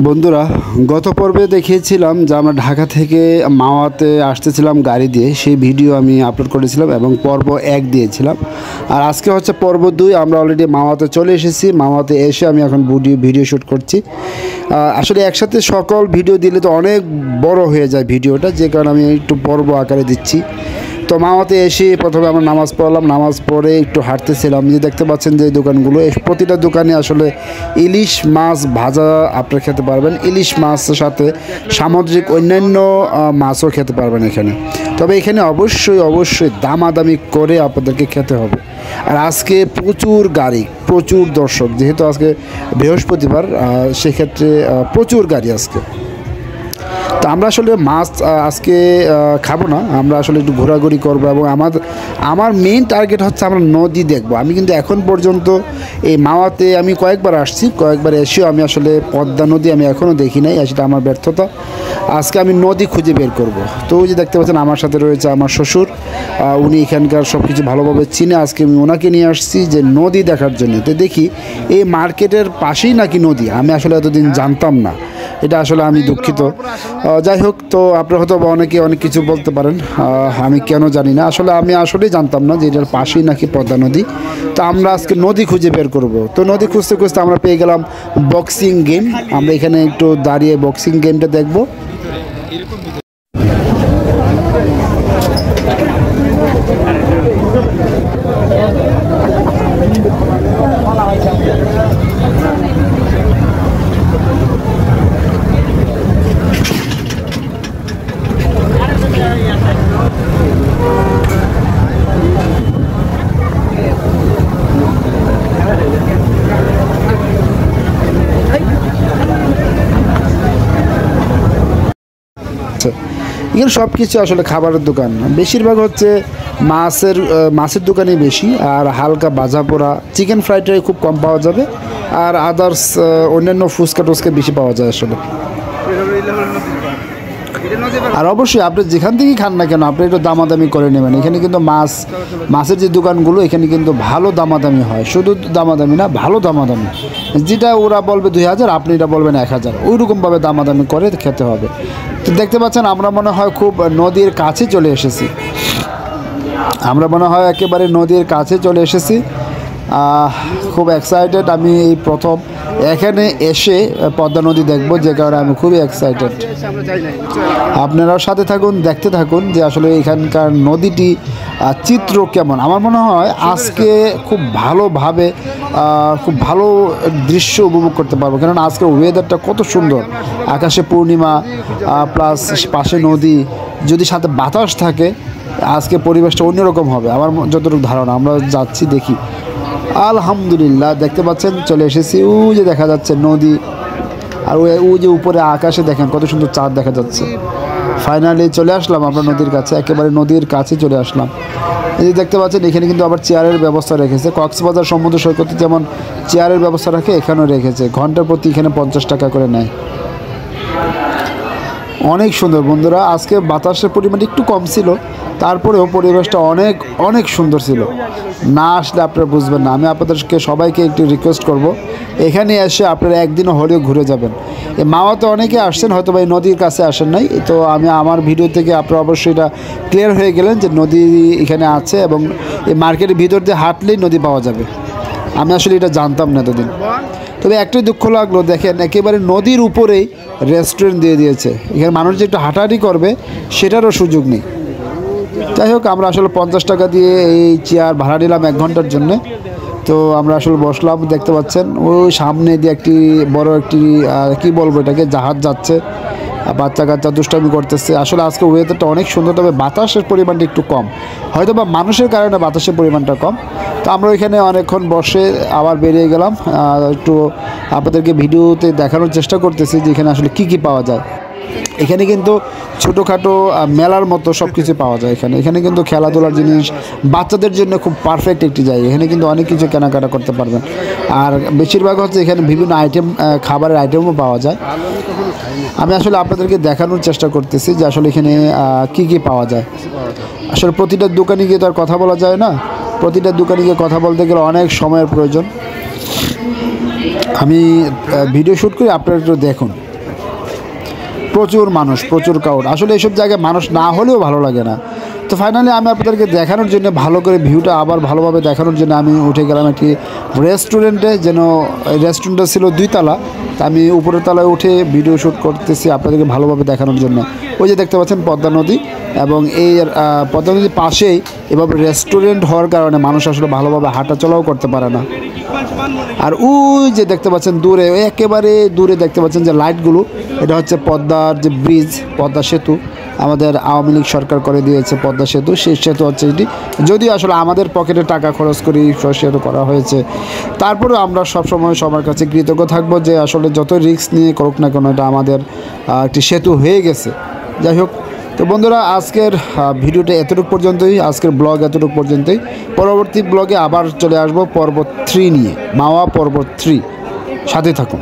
বন্ধুরা, গত পর্বে দেখিয়েছিলাম যে আমরা ঢাকা থেকে মাওয়াতে আসতেছিলাম গাড়ি দিয়ে। সেই ভিডিও আমি আপলোড করেছিলাম এবং পর্ব 1 দিয়েছিলাম। আর আজকে হচ্ছে পর্ব 2। আমরা অলরেডি মাওয়াতে চলে এসেছি। মাওয়াতে এসে আমি এখন ভিডিও শ্যুট করছি। আসলে একসাথে সকল ভিডিও দিলে তো অনেক বড় হয়ে যায় ভিডিওটা, যে কারণে আমি একটু পর্ব আকারে দিচ্ছি। তো মাওয়াতে এসে প্রথমে আমরা নামাজ পড়লাম। নামাজ পড়ে একটু হাঁটতেছিলাম। যে দেখতে পাচ্ছেন যে দোকানগুলো, প্রতিটা দোকানে আসলে ইলিশ মাছ ভাজা আপনারা খেতে পারবেন। ইলিশ মাছের সাথে সামুদ্রিক অন্যান্য মাছও খেতে পারবেন এখানে। তবে এখানে অবশ্যই দামাদামি করে আপনাদেরকে খেতে হবে। আর আজকে প্রচুর গাড়ি, প্রচুর দর্শক, যেহেতু আজকে বৃহস্পতিবার, সেক্ষেত্রে প্রচুর গাড়ি আজকে। তো আমরা আসলে মাছ আজকে খাবো না, আমরা আসলে একটু ঘোরাঘুরি করবো। এবং আমার মেইন টার্গেট হচ্ছে আমরা নদী দেখব। আমি কিন্তু এখন পর্যন্ত এই মাওয়াতে আমি কয়েকবার আসছি, কয়েকবার এসেও আমি আসলে পদ্মা নদী আমি এখনও দেখি নাই। সেটা আমার ব্যর্থতা। আজকে আমি নদী খুঁজে বের করব। তো ওই যে দেখতে পাচ্ছেন আমার সাথে রয়েছে আমার শ্বশুর। উনি এখানকার সব কিছু ভালোভাবে চিনে। আজকে আমি ওনাকে নিয়ে আসছি যে নদী দেখার জন্য। তো দেখি এই মার্কেটের পাশেই নাকি নদী, আমি আসলে এতদিন জানতাম না। এটা আসলে আমি দুঃখিত। যাই হোক, তো আপনারা হয়তো অনেকে অনেক কিছু বলতে পারেন, আমি কেন জানি না। আসলে আমি আসলেই জানতাম না যে এটার পাশেই নাকি পদ্মা নদী। তো আমরা আজকে নদী খুঁজে বের করব। তো নদী খুঁজতে খুঁজতে আমরা পেয়ে গেলাম বক্সিং গেম। আমরা এখানে একটু দাঁড়িয়ে বক্সিং গেমটা দেখব। এখানে সব কিছু আসলে খাবারের দোকান, বেশিরভাগ হচ্ছে মাছের দোকানই বেশি। আর হালকা ভাজা পোড়া চিকেন ফ্রাইড রাইস খুব কম পাওয়া যাবে। আর আদার্স অন্যান্য ফুচকা টুচকা বেশি পাওয়া যায় আসলে। আর অবশ্যই আপনি যেখান থেকেই খান না কেন, আপনি একটু দামাদামি করে নেবেন। এখানে কিন্তু মাছের যে দোকানগুলো, এখানে কিন্তু ভালো দামাদামি হয়। শুধু দামাদামি না, ভালো দামাদামি। যেটা ওরা বলবে 2000, আপনি এটা বলবেন 1000, ওইরকমভাবে দামাদামি করে খেতে হবে। তো দেখতে পাচ্ছেন আমরা মনে হয় খুব নদীর কাছে চলে এসেছি। একেবারে নদীর কাছে চলে এসেছি। খুব এক্সাইটেড আমি এই প্রথম এখানে এসে পদ্মা নদী দেখব, যে কারণে আমি খুবই এক্সাইটেড। আপনারাও সাথে থাকুন, দেখতে থাকুন যে আসলে এখানকার নদীটি চিত্র কেমন। আমার মনে হয় আজকে খুব ভালোভাবে খুব ভালো দৃশ্য উপভোগ করতে পারবো, কারণ আজকের ওয়েদারটা কত সুন্দর। আকাশে পূর্ণিমা প্লাস পাশে নদী, যদি সাথে বাতাস থাকে, আজকে পরিবেশটা অন্যরকম হবে আমার যতটুকু ধারণা। আমরা যাচ্ছি, দেখি। আলহামদুলিল্লাহ, দেখতে পাচ্ছেন চলে এসেছি। ওই যে দেখা যাচ্ছে নদী, আর ওই যে উপরে আকাশে দেখেন কত সুন্দর চাঁদ দেখা যাচ্ছে। ফাইনালি চলে আসলাম আমরা নদীর কাছে, একেবারে নদীর কাছে চলে আসলাম। এই যে দেখতে পাচ্ছেন এখানে কিন্তু আবার চেয়ারের ব্যবস্থা রেখেছে। কক্সবাজার সমুদ্র সৈকতে যেমন চেয়ারের ব্যবস্থা রাখে, এখানেও রেখেছে। ঘন্টার প্রতি এখানে 50 টাকা করে নেয়। অনেক সুন্দর বন্ধুরা। আজকে বাতাসের পরিমাণ একটু কম ছিল, তারপরেও পরিবেশটা অনেক সুন্দর ছিল। না আসলে আপনারা বুঝবেন না। আমি আপনাদেরকে সবাইকে একটু রিকোয়েস্ট করব, এখানে এসে আপনারা একদিনও হলেও ঘুরে যাবেন। এই মাওয়াতে অনেকে আসছেন, হয়তো বা এই নদীর কাছে আসেন নাই। তো আমি আমার ভিডিও থেকে আপনারা অবশ্যই এটা ক্লিয়ার হয়ে গেলেন যে নদী এখানে আছে, এবং এই মার্কেটের ভিতর দিয়ে হাঁটলেই নদী পাওয়া যাবে। আমি আসলে এটা জানতাম না এতদিন। তবে একটাই দুঃখ লাগলো, দেখেন একেবারে নদীর উপরেই রেস্টুরেন্ট দিয়ে দিয়েছে। এখানে মানুষ যে একটু হাঁটাহাঁটি করবে সেটারও সুযোগ নেই। যাই হোক, আমরা আসলে 50 টাকা দিয়ে এই চেয়ার ভাড়া নিলাম 1 ঘন্টার জন্য। তো আমরা আসলে বসলাম। দেখতে পাচ্ছেন ওই সামনে দিয়ে বড় একটি কি বলবো এটাকে, জাহাজ যাচ্ছে। বাচ্চা কাচ্চা দুষ্টামি করতেছে। আসলে আজকে ওয়েদারটা অনেক সুন্দর, তবে বাতাসের পরিমাণটা একটু কম, হয়তো বা মানুষের কারণে বাতাসের পরিমাণটা কম। তো আমরা ওইখানে অনেকক্ষণ বসে আবার বেরিয়ে গেলাম। একটু আপনাদেরকে ভিডিওতে দেখানোর চেষ্টা করতেছি যে এখানে আসলে কী পাওয়া যায়। এখানে কিন্তু ছোটোখাটো মেলার মতো সব কিছু পাওয়া যায়। এখানে কিন্তু খেলাধুলার জিনিস, বাচ্চাদের জন্য খুব পারফেক্ট একটি জায়গা। এখানে কিন্তু অনেক কিছু কেনাকাটা করতে পারবেন। আর বেশিরভাগ হচ্ছে এখানে বিভিন্ন খাবারের আইটেমও পাওয়া যায়। আমি আসলে আপনাদেরকে দেখানোর চেষ্টা করতেছি যে আসলে এখানে কী পাওয়া যায়। আসলে প্রতিটা দোকানে গিয়ে তো আর কথা বলা যায় না। প্রতিটা দোকানে গিয়ে কথা বলতে গেলে অনেক সময়ের প্রয়োজন। আমি ভিডিও শ্যুট করি, আপনারা একটু দেখুন। প্রচুর মানুষ, প্রচুর ক্রাউড। আসলে এইসব জায়গায় মানুষ না হলেও ভালো লাগে না। তো ফাইনালি আমি আপনাদেরকে দেখানোর জন্য, ভালো করে ভিউটা আবার ভালোভাবে দেখানোর জন্য আমি উঠে গেলাম একটি রেস্টুরেন্টে। যেন রেস্টুরেন্টটা ছিল 2 তলা, তা আমি উপরের তলায় উঠে ভিডিও শ্যুট করতেছি আপনাদেরকে ভালোভাবে দেখানোর জন্য। ওই যে দেখতে পাচ্ছেন পদ্মা নদী, এবং এই পদ্মা নদীর পাশেই এভাবে রেস্টুরেন্ট হওয়ার কারণে মানুষ আসলে ভালোভাবে হাঁটাচলাও করতে পারে না। আর ওই যে দেখতে পাচ্ছেন দূরে, একেবারে দূরে দেখতে পাচ্ছেন যে লাইটগুলো, এটা হচ্ছে পদ্মার যে ব্রিজ, পদ্মা সেতু। আমাদের আওয়ামী লীগ সরকার করে দিয়েছে পদ্মা সেতু, সেই সেতু হচ্ছে এটি। যদিও আসলে আমাদের পকেটে টাকা খরচ করি সেতু করা হয়েছে, তারপরেও আমরা সবসময় সবার কাছে কৃতজ্ঞ থাকবো যে আসলে যত রিস্ক নিয়ে করুক না কেন, এটা আমাদের একটি সেতু হয়ে গেছে। যাই হোক, তো বন্ধুরা আজকের ভিডিওটা এতটুকু পর্যন্তই, আজকের ব্লগ এতটুকু পর্যন্তই। পরবর্তী ব্লগে আবার চলে আসবো পর্ব 3 নিয়ে, মাওয়া পর্ব 3। সাথে থাকুন।